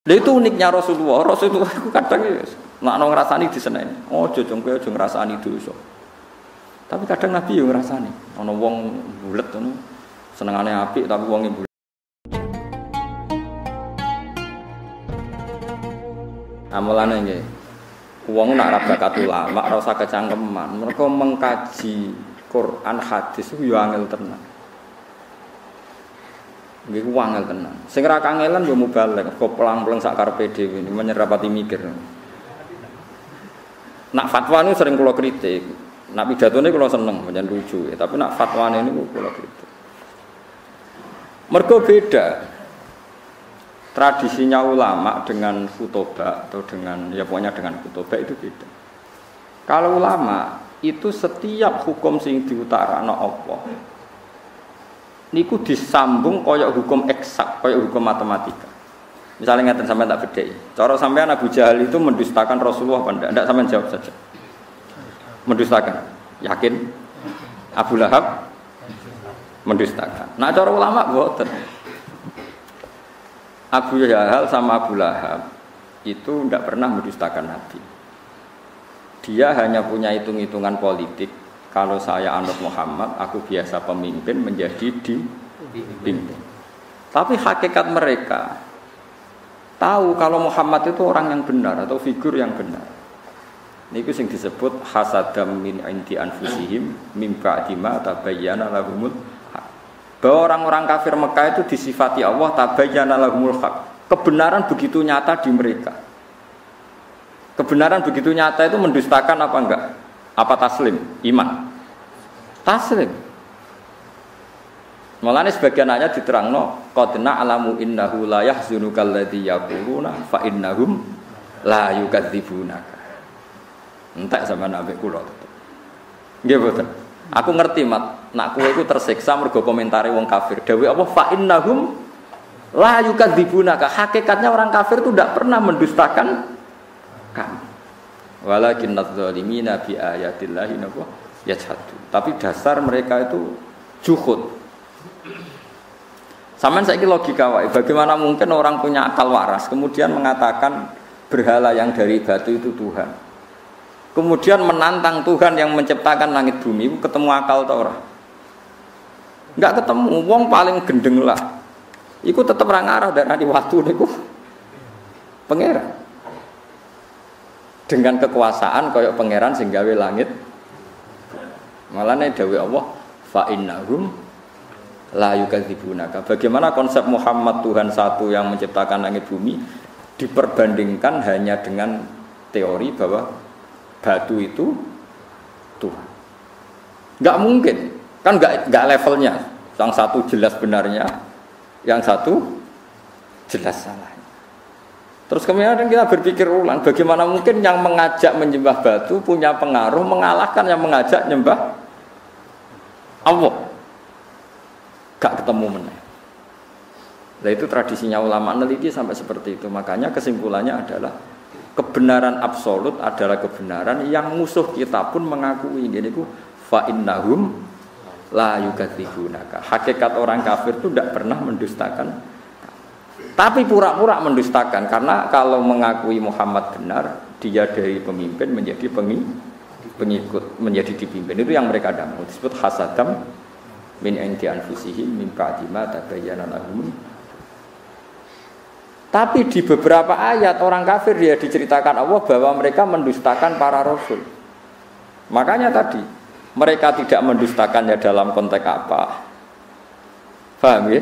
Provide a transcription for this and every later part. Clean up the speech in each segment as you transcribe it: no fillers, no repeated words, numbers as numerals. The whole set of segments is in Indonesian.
Lha itu uniknya Rasulullah. Rasulullah itu kadang nek ana ngrasani diseneni. Ojo jong kowe aja ngrasani dosa. Tapi kadang Nabi yo ngrasani. Ana wong bulet ngono senengane apik tapi wonge bulet. Amalane nggih. Wong nak ra bakat ulama, ora usah kecangkeman. Mereka mengkaji Quran hadis ku yo angel tenan. Nggih ku angel tenan. Sing ra kangelan yo mubalek, kok pelang-pelang sak karepe dhewe menyerapati mikir. Nak fatwa niku sering kula kritik. Nak pidatone kula seneng, pancen lucu, tapi nak fatwane niku kula kritik. Mergo beda. Tradisinya ulama dengan khutbah atau dengan ya pokoknya dengan khutbah itu beda. Kalau ulama itu setiap hukum sing diutarakno apa niku disambung kaya hukum eksak, kaya hukum matematika. Misalnya ngeten sampean tak bedheki. Cara sampean Abu Jahal itu mendustakan Rasulullah apa ndak? Ndak sampean jawab saja. Mendustakan. Yakin? Abu Lahab mendustakan. Nah cara ulama mboten. Abu Jahal sama Abu Lahab itu tidak pernah mendustakan Nabi. Dia hanya punya hitung-hitungan politik. Kalau saya anut Muhammad, aku biasa pemimpin menjadi dipimpin. Tapi hakikat mereka tahu kalau Muhammad itu orang yang benar atau figur yang benar. Niku sing disebut hasadam min indi anfusihim mim ba'di ma tabayyana lahumul haq. Bahwa orang-orang kafir Mekah itu disifati Allah tabayyana lahumul haq. Kebenaran begitu nyata di mereka. Kebenaran begitu nyata itu mendustakan apa enggak? Apa taslim? Iman. Taslim. Mulane sebagian ayat diterangno qad na'lamu innahu la yahzunukal ladzi yaquluna fa innahum la yukadzibunaka. Entek sampean ambek kula tetep. Nggih mboten. Aku ngerti mat, nak kowe iku tersiksa mergo komentare wong kafir. Dewe apa fa innahum la yukadzibunaka. Hakikatnya orang kafir itu tidak pernah mendustakan kami. Walakinnadz zalimina bi ayatillahi yajhadun. Tapi dasar mereka itu juhud. Sampeyan saiki logika wae, bagaimana mungkin orang punya akal waras kemudian mengatakan berhala yang dari batu itu Tuhan. Kemudian menantang Tuhan yang menciptakan langit bumi, ketemu akal ta ora? Enggak ketemu, wong paling gendeng lah. Iku tetep ra ngarah darani watu niku pangeran. Dengan kekuasaan kaya pangeran sing gawe langit. Malane dawuh Allah, fa innahum la yukadzibunaka. Bagaimana konsep Muhammad Tuhan satu yang menciptakan langit bumi diperbandingkan hanya dengan teori bahwa batu itu Tuhan. Enggak mungkin. Kan enggak levelnya. Yang satu jelas benarnya, yang satu jelas salahnya. Terus kemudian kita berpikir ulang, bagaimana mungkin yang mengajak menyembah batu punya pengaruh mengalahkan yang mengajak menyembah Allah. Enggak ketemu meneh. Nah itu tradisinya ulama neliti sampai seperti itu. Makanya kesimpulannya adalah kebenaran absolut adalah kebenaran yang musuh kita pun mengakui. Ini ku fa innahum la yukadzibunaka. Hakikat orang kafir itu tidak pernah mendustakan, tapi pura-pura mendustakan. Karena kalau mengakui Muhammad benar, dia dari pemimpin menjadi pengikut, menjadi dipimpin. Itu yang mereka mau disebut hasadam min indi anfusihim min ba'di ma tabayyana lahum. Tapi di beberapa ayat orang kafir dia diceritakan Allah bahwa mereka mendustakan para rasul. Makanya tadi mereka tidak mendustakannya dalam konteks apa? Paham ya?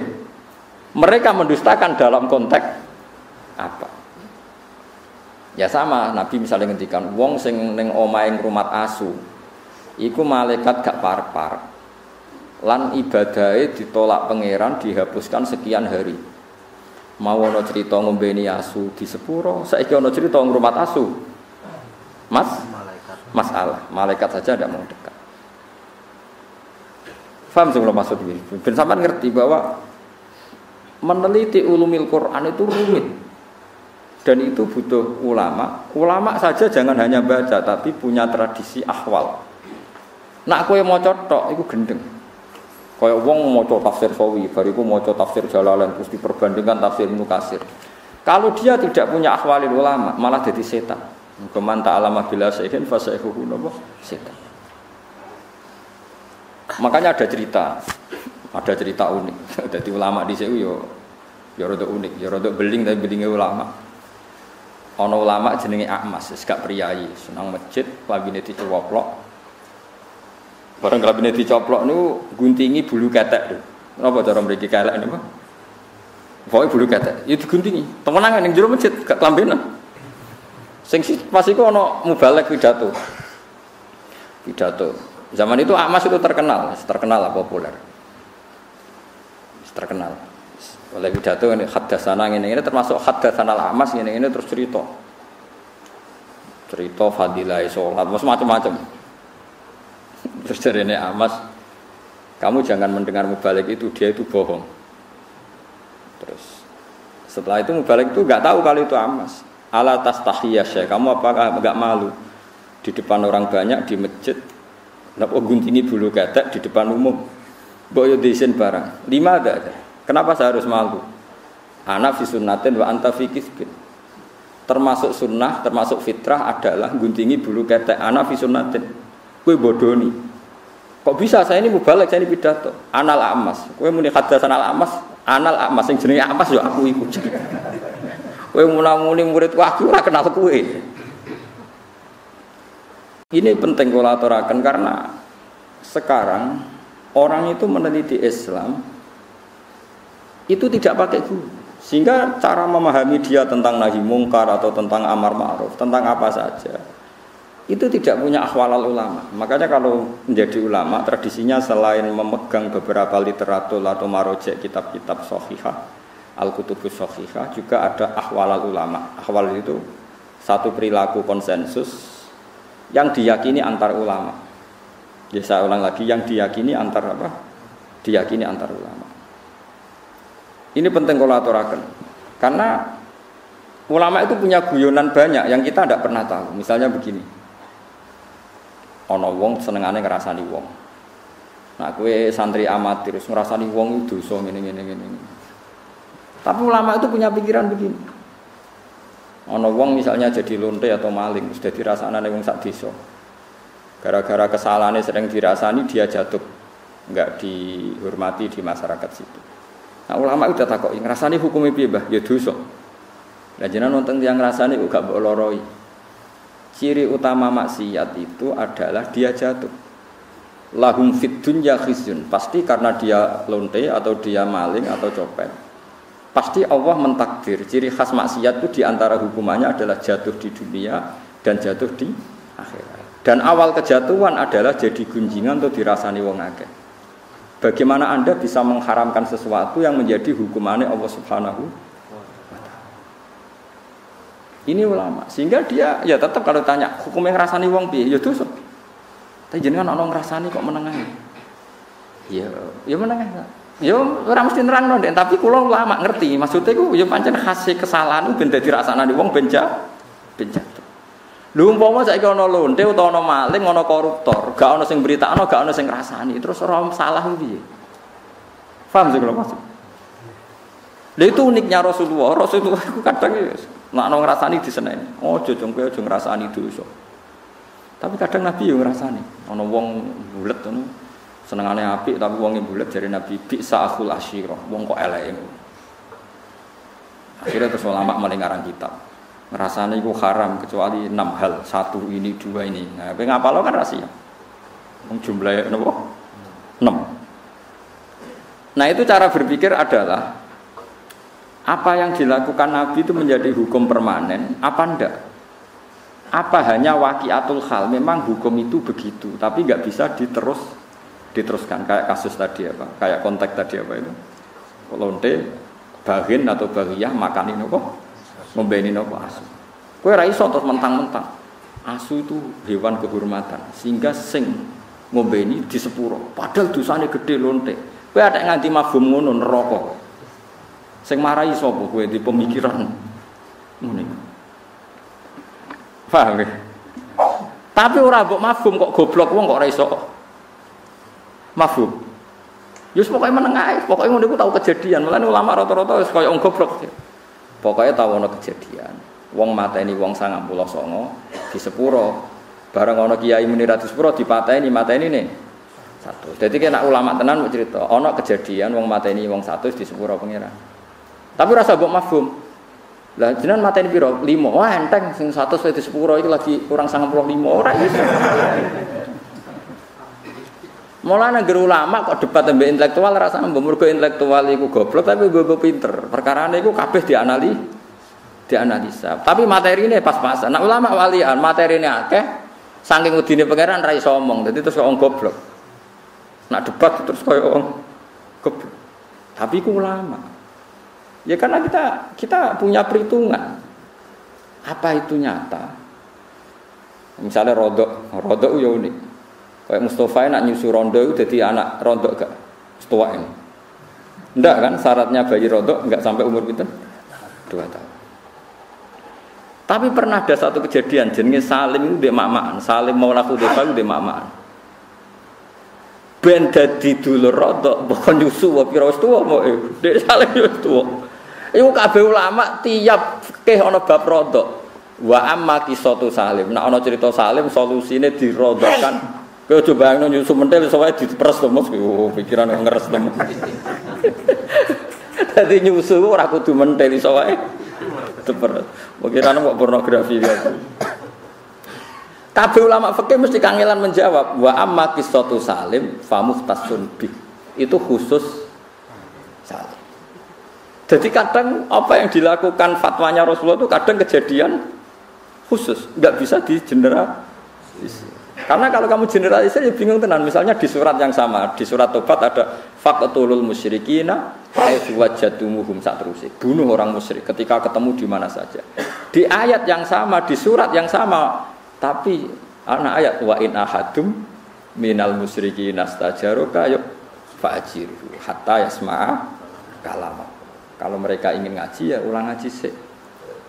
Mereka mendustakan dalam konteks apa? Ya sama, Nabi misalnya ngendikan wong sing ning omahe ngrumat asu. Iku malaikat gak parek-parek. Lan ibadahe ditolak pangeran dihapuskan sekian hari. Mau ana cerita ngombeni asu di sepuro, saiki ana cerita ngrumat asu. Masalah, malaikat saja tidak mau dekat. Faham sing kula maksud iki? Ben sampean ngerti bahwa meneliti ulumil Quran itu rumit. Dan itu butuh ulama. Ulama saja jangan hanya baca tapi punya tradisi ahwal. Nak kowe maca tok iku gendeng. Kaya wong maca tafsir Sawi, bariku maca tafsir Jalalain terus diperbandingkan tafsir Ibnu Katsir. Kalau dia tidak punya akhwalil ulama, malah jadi setan. Keman ta'alama bila syai'in fa syai'uhu setan. Makanya ada cerita unik. Jadi ulama di situ yo rada unik, yo rada beling tapi belinge ulama. Ana ulama jenenge Akmas, wis gak priyayi, senang masjid, klambine dicoplok. Bareng klambine dicoplok niku guntingi bulu ketek. Napa cara mriki kelek niku? Pokoke bulu ketek, ya diguntingi. Temenan ning jero masjid gak klambenan. Sing pas iku ana mubalek pidato. Zaman itu Akmas itu terkenal lah populer. Terkenal. Oleh pidato ini haddatsana ngene-ngene termasuk haddatsanal Akmas ngene-ngene terus cerita fadilah salat macam-macam. Terus jarene Akmas, kamu jangan mendengar mubalek itu, dia itu bohong. Terus setelah itu mubalek itu enggak tahu kalau itu Akmas. Ala tastahiyya syekh, kamu apakah enggak malu di depan orang banyak di masjid napa guntingi bulu ketek di depan umum? Mbok yo diisin barang. Lima ada. Kenapa saya harus malu? Ana fi sunnatin wa anta fi kisbin. Termasuk sunnah, termasuk fitrah adalah guntingi bulu ketek. Ana fi sunnatin. Kowe bodoni. Kok bisa saya ini mubalek, saya ini pidato. Anal Akmas. Kowe muni haddatsanal Akmas, anal Akmas sing jenenge Akmas yo aku iku. Kowe muni muridku aku ora kenal kowe. Ini penting kula aturaken karena sekarang orang itu meneliti Islam itu tidak pakai guru, sehingga cara memahami dia tentang nahi mungkar atau tentang amar ma'ruf, tentang apa saja itu tidak punya akhwalal ulama. Makanya kalau menjadi ulama tradisinya selain memegang beberapa literatur atau marojek kitab-kitab sahihah, al-kutubus sahihah, juga ada akhwalal ulama. Akhwal itu satu perilaku konsensus yang diyakini antar ulama. Ya, saya ulang lagi, yang diyakini antar apa? Diyakini antar ulama. Ini penting kalau aturaken. Karena ulama itu punya guyonan banyak yang kita tidak pernah tahu. Misalnya begini. Ana wong senengane ngrasani wong. Nah, kowe santri amatir terus ngrasani wong itu dosa ngene. Tapi ulama itu punya pikiran begini. Ana wong misalnya jadi lonte atau maling, sudah dirasanane wong sak desa. Gara-gara kesalahannya sering dirasani dia jatuh, enggak dihormati di masyarakat situ. Nah, ulama udah takoki, ngrasani hukume piye, Mbah? Ya dosa. Lah jenengan nonton tiyang ngrasani kok gak mbok loroi. Ciri utama maksiat itu adalah dia jatuh. Lahum fid dunya khizyun. Pasti karena dia lonte atau dia maling atau copet. Pasti Allah mentakdir. Ciri khas maksiat itu diantara hukumannya adalah jatuh di dunia dan jatuh di akhirat. Dan awal kejatuhan adalah jadi gunjingan atau dirasani wong akeh. Bagaimana Anda bisa mengharamkan sesuatu yang menjadi hukumannya Allah Subhanahu wa ta'ala? Ini ulama. Sehingga dia ya tetap kalau tanya hukumnya ngrasani wong piye? Ya dosa. Tapi jenengan ana ngrasani kok menengah. Ya menengah. Ya ora mesti nerangno ndek, tapi kula ulama ngerti. Maksudnya iku ya pancen khas kesalahan ben dadi rasane wong ben jatuh. Lho umpama saiki ana lonte utawa ana maling, ana koruptor, gak ana sing beritakno, gak ana sing ngrasani, terus ora salah piye? Paham sih kalau maksud? Lha itu uniknya Rasulullah. Rasulullah itu kadang ya nek ana ngrasani diseneni. Ojo jong kowe aja ngrasani dosa. Tapi kadang Nabi yo ngrasani. Ana wong bulet ngono, senengane apik tapi wonge bulet jare Nabi bi sa'khul asyirah. Wong kok eleke. Akhirnya terus ulama maling ngarang kitab. Rasanya itu haram kecuali 6 hal, 1 ini 2 ini. Nah, pengen ngapalo kan rahasia. Jumlahnya napa? 6. Nah, itu cara berpikir adalah apa yang dilakukan Nabi itu menjadi hukum permanen, apa enggak? Apa hanya waqiatul hal, memang hukum itu begitu, tapi enggak bisa diteruskan kayak kasus tadi apa? Kayak konteks tadi apa itu? Lonte, bagin atau bagiyah makanin apa? Ngombeni nopo asu. Kowe ora iso terus mentang-mentang. Asu itu hewan kehormatan, sehingga sing ngombeni di sepuro. Padahal dosane gede lonte. Kowe ada nganti mafhum ngono neraka. Sing marahi sapa kowe di pemikiran ngene. Paham ya? Tapi ora mbok mafhum kok goblok wong kok ora iso. Mafhum. Yus pokoke meneng ae, pokoke ngono iku tau kejadian. Mulane ulama rata-rata wis koyo wong goblok. Pokoknya tahu ono kejadian. Wong mateni wong 99 di sepuro. Bareng ono kiai muni ra di sepuro dipateni nih. Satu. Jadi kena ulama tenan mau cerita, ono kejadian wong mateni wong 100 di sepuro pangeran. Tapi rasa mbok mafhum. Lah jenengan mateni piro? 5. Wah enteng sing 100 di sepuro iki lagi kurang 95 ora iso. Mulane ngger ulama kok debat mbek intelektual rasane mbok mergo intelektual iku goblok tapi mbok pinter. Perkarane iku kabeh dianalisa. Tapi materine pas-pasan. Nah ulama walian materine akeh saking wedine pangeran ra iso omong. Dadi terus kok goblok. Nak debat terus koyo wong goblok. Tapi iku ulama. Ya karena kita punya perhitungan. Apa itu nyata? Misalnya rodok ya unik. Kayak Mustafa nak nyusu rondo itu jadi anak rondo gak setua ini. Enggak kan syaratnya bayi rondo enggak sampai umur pinten 2 tahun. Tapi pernah ada satu kejadian jenenge Salim itu ndek mamaan, Salim Maula Hudzaifah ndek mamaan. Ben dadi dulur rondo mbok nyusu wae pira wis tuwa mbok ndek Salim wis tuwa. Iku kabeh ulama tiap fikih ana bab rondo. Wa amma qisatu Salim. Nek ana cerita Salim solusine dirondokan. Kau coba nyusu mentel soalnya diperes to Mas, pikiran ngeres to. Dadi nyusu ora kudu mentel soalnya diperes. Pikiran kok pornografi ya. Kabeh ulama fikih mesti kangelan menjawab wa amma qissatu Salim fa muhtasun bi. Itu khusus Salim. Jadi kadang apa yang dilakukan fatwanya Rasulullah itu kadang kejadian khusus, enggak bisa digeneralisir. Karena kalau kamu generalisir ya bingung tenan. Misalnya di surat yang sama, di surat Tobat ada faqtulul musyrikina haitsu wajadtumuhum satrusik. Bunuh orang musyrik ketika ketemu di mana saja. Di ayat yang sama, di surat yang sama, tapi ana ayat wa in ahadum minal musyrikina stajaruka yuk fa'jiru hatta yasma'a kalama. Kalau mereka ingin ngaji ya ulang ngaji sik.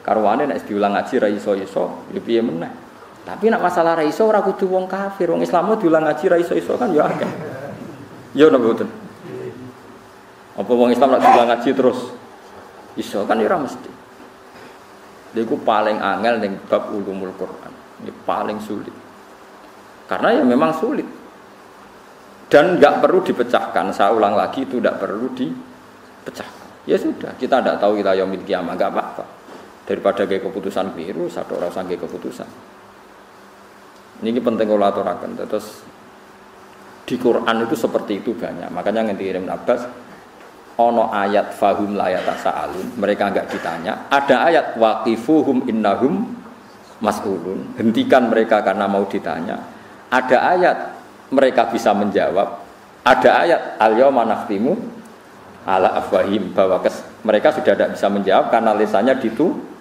Karwane nek diulang ngaji ra iso-iso ya piye meneh. Tapi nak masalah ra iso ora kudu wong kafir, wong Islam diulang ngaji ra iso-iso kan ya akeh. Ya napa mboten? Apa wong Islam nak diulang ngaji terus iso kan ya ora mesti. Lha iku paling angel ning bab ulumul Quran. Ini paling sulit. Karena ya memang sulit. Dan enggak perlu dipecahkan. Saya ulang lagi itu enggak perlu dipecahkan. Ya sudah, kita enggak tahu kita yaumil kiamah enggak apa-apa. Daripada kayak keputusan keliru, satu orang sang keputusan. Ini penting kalau aturakan. Terus di Quran itu seperti itu banyak. Makanya yang dikirim Abbas, ono ayat fahum la yatasaalun, mereka enggak ditanya. Ada ayat waqifuhum innahum mas'ulun, hentikan mereka karena mau ditanya. Ada ayat mereka bisa menjawab. Ada ayat al-yauma nakhtimu ala afwahim, bahwa mereka sudah tidak bisa menjawab karena lisannya ditutup.